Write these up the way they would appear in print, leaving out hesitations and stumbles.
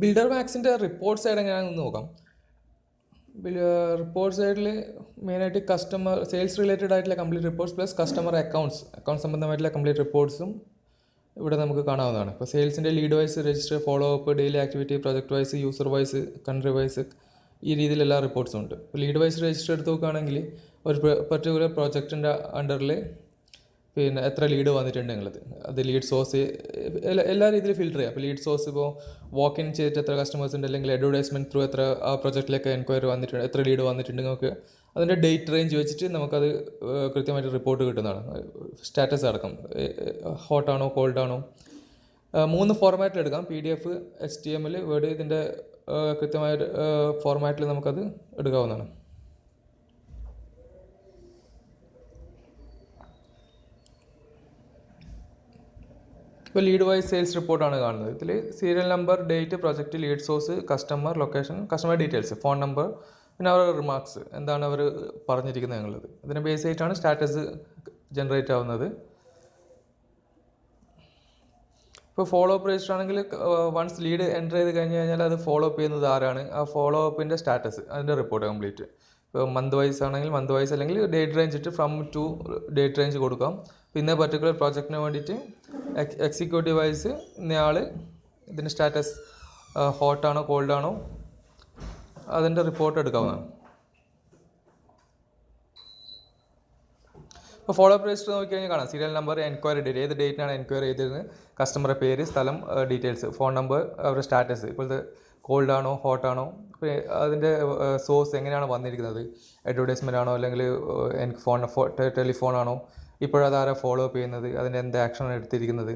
Builder മാക്സിൻ്റെ report side എങ്ങനെയാണെന്ന് നോക്കാം. Report സൈഡിൽ മെയിനായിട്ട് കസ്റ്റമർ സെയിൽസ് റിലേറ്റഡ് ആയിട്ടുള്ള complete reports plus customer account സംബന്ധമായിട്ടുള്ള കംപ്ലീറ്റ് റിപ്പോർട്ട്സും ഇവിടെ നമുക്ക് കാണാവുന്നതാണ്. ഇപ്പോൾ സെയിൽസിൻ്റെ lead wise, register, follow up, daily activity, project wise, user wise, country wise, ഈ രീതിയിൽ എല്ലാ റിപ്പോർട്ട്സും ഉണ്ട്. ഇപ്പോൾ ലീഡ് വൈസ് രജിസ്റ്റർ എടുത്ത് നോക്കുകയാണെങ്കിൽ ഒരു പർട്ടിക്കുലർ പ്രോജക്റ്റിൻ്റെ അണ്ടറിൽ പിന്നെ എത്ര ലീഡ് വന്നിട്ടുണ്ട് എന്നുള്ളത്, അത് ലീഡ് സോഴ്സ് എല്ലാ രീതിയിലും ഫിൽറ്റർ ചെയ്യാം. അപ്പോൾ ലീഡ് സോഴ്സ് ഇപ്പോൾ വാക്ക് ഇൻ ചെയ്തിട്ട് എത്ര കസ്റ്റമേഴ്സ് ഉണ്ട്, അല്ലെങ്കിൽ അഡ്വർടൈസ്മെൻറ്റ് ത്രൂ എത്ര ആ പ്രൊജക്റ്റിലേക്ക് എൻക്വയറി വന്നിട്ടുണ്ട്, എത്ര ലീഡ് വന്നിട്ടുണ്ട്, നമുക്ക് അതിൻ്റെ ഡേറ്റ് റേഞ്ച് വെച്ചിട്ട് നമുക്കത് കൃത്യമായിട്ട് റിപ്പോർട്ട് കിട്ടുന്നതാണ്. സ്റ്റാറ്റസ് അടക്കം ഹോട്ടാണോ കോൾഡാണോ 3 ഫോർമാറ്റിൽ എടുക്കാം: PDF, HTML, വേർഡ്. ഇതിൻ്റെ കൃത്യമായ ഫോർമാറ്റിൽ നമുക്കത് എടുക്കാവുന്നതാണ്. ഇപ്പോൾ ലീഡ് വൈസ് സെയിൽസ് റിപ്പോർട്ടാണ് കാണുന്നത്. ഇതിൽ serial number, date, project, lead source, customer, location, customer details, phone number, പിന്നെ അവരുടെ റിമാർക്സ്, എന്താണ് അവർ പറഞ്ഞിരിക്കുന്നത് എന്നുള്ളത്. അതിനെ ബേസ് ആയിട്ടാണ് സ്റ്റാറ്റസ് ജനറേറ്റ് ആവുന്നത്. ഇപ്പോൾ ഫോളോ അപ്പ് രജിസ്റ്റർ ആണെങ്കിൽ വൺസ് ലീഡ് എൻ്റർ ചെയ്ത് കഴിഞ്ഞ് കഴിഞ്ഞാൽ അത് ഫോളോ അപ്പ് ചെയ്യുന്നത് ആരാണ്, ആ ഫോളോ അപ്പിൻ്റെ സ്റ്റാറ്റസ്, അതിൻ്റെ റിപ്പോർട്ട് കംപ്ലീറ്റ്. ഇപ്പോൾ മന്ത് വൈസ് ആണെങ്കിൽ മന്ത് വൈസ്, അല്ലെങ്കിൽ ഡേറ്റ് റേഞ്ച് ഇട്ട് ഫ്രം ടു ഡേറ്റ് റേഞ്ച് കൊടുക്കാം. പിന്നെ പർട്ടിക്കുലർ പ്രോജക്റ്റിന് വേണ്ടിയിട്ട് എക്സിക്യൂട്ടീവ് വൈസ് ഇന്നയാൾ ഇതിൻ്റെ സ്റ്റാറ്റസ് ഹോട്ടാണോ കോൾഡാണോ അതിൻ്റെ റിപ്പോർട്ട് എടുക്കാവുന്നതാണ്. ഇപ്പോൾ ഫോളോ അപ്പ് രജിസ്റ്റർ നോക്കിക്കഴിഞ്ഞാൽ കാണാം സീരിയൽ നമ്പർ, എൻക്വയറി ഡേറ്റ്, ഏത് ഡേറ്റിനാണ് എൻക്വയറി ചെയ്തിരുന്നത്, കസ്റ്റമറുടെ പേര്, സ്ഥലം, ഡീറ്റെയിൽസ്, ഫോൺ നമ്പർ, അവരുടെ സ്റ്റാറ്റസ്, ഇപ്പോഴത്തെ കോൾഡാണോ ഹോട്ടാണോ, അതിൻ്റെ സോഴ്സ് എങ്ങനെയാണ് വന്നിരിക്കുന്നത്, അഡ്വർടൈസ്മെൻ്റ് ആണോ അല്ലെങ്കിൽ ടെലിഫോണാണോ, ഇപ്പോഴതാരാ ഫോളോ അപ്പ് ചെയ്യുന്നത്, അതിൻ്റെ എന്ത് ആക്ഷനാണ് എടുത്തിരിക്കുന്നത്,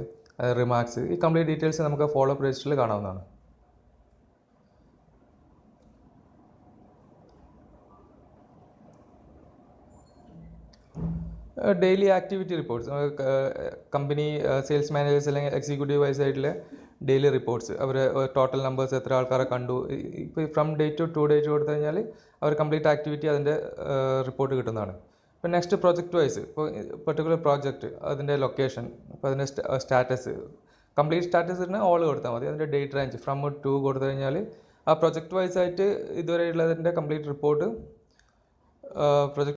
റിമാർക്സ്, ഈ കംപ്ലീറ്റ് ഡീറ്റെയിൽസ് നമുക്ക് ഫോളോ അപ്പ് രജിസ്റ്ററിൽ കാണാവുന്നതാണ്. Daily activity reports, company sales managers അല്ലെങ്കിൽ എക്സിക്യൂട്ടീവ് വൈസ് ആയിട്ടുള്ള ഡെയിലി റിപ്പോർട്ട്സ്, അവർ ടോട്ടൽ നമ്പേഴ്സ്, എത്ര ആൾക്കാരെ കണ്ടു, ഇപ്പോൾ ഫ്രം ഡേറ്റ് ടു ഡേറ്റ് കൊടുത്തു കഴിഞ്ഞാൽ അവർ കംപ്ലീറ്റ് ആക്ടിവിറ്റി അതിൻ്റെ റിപ്പോർട്ട് കിട്ടുന്നതാണ്. ഇപ്പോൾ നെക്സ്റ്റ് പ്രൊജക്റ്റ് വൈസ്, ഇപ്പോൾ പെർട്ടിക്കുലർ പ്രോജക്റ്റ്, അതിൻ്റെ ലൊക്കേഷൻ, അപ്പോൾ അതിൻ്റെ സ്റ്റാറ്റസ്, കംപ്ലീറ്റ് സ്റ്റാറ്റസ് ഇടുന്ന ഓൾ കൊടുത്താൽ മതി. അതിൻ്റെ ഡേറ്റ് റേഞ്ച് ഫ്രം ടു കൊടുത്തു കഴിഞ്ഞാൽ ആ പ്രൊജക്റ്റ് വൈസ് ആയിട്ട് ഇതുവരെ ഉള്ളതിൻ്റെ കംപ്ലീറ്റ് റിപ്പോർട്ട് പ്രൊജക്ട്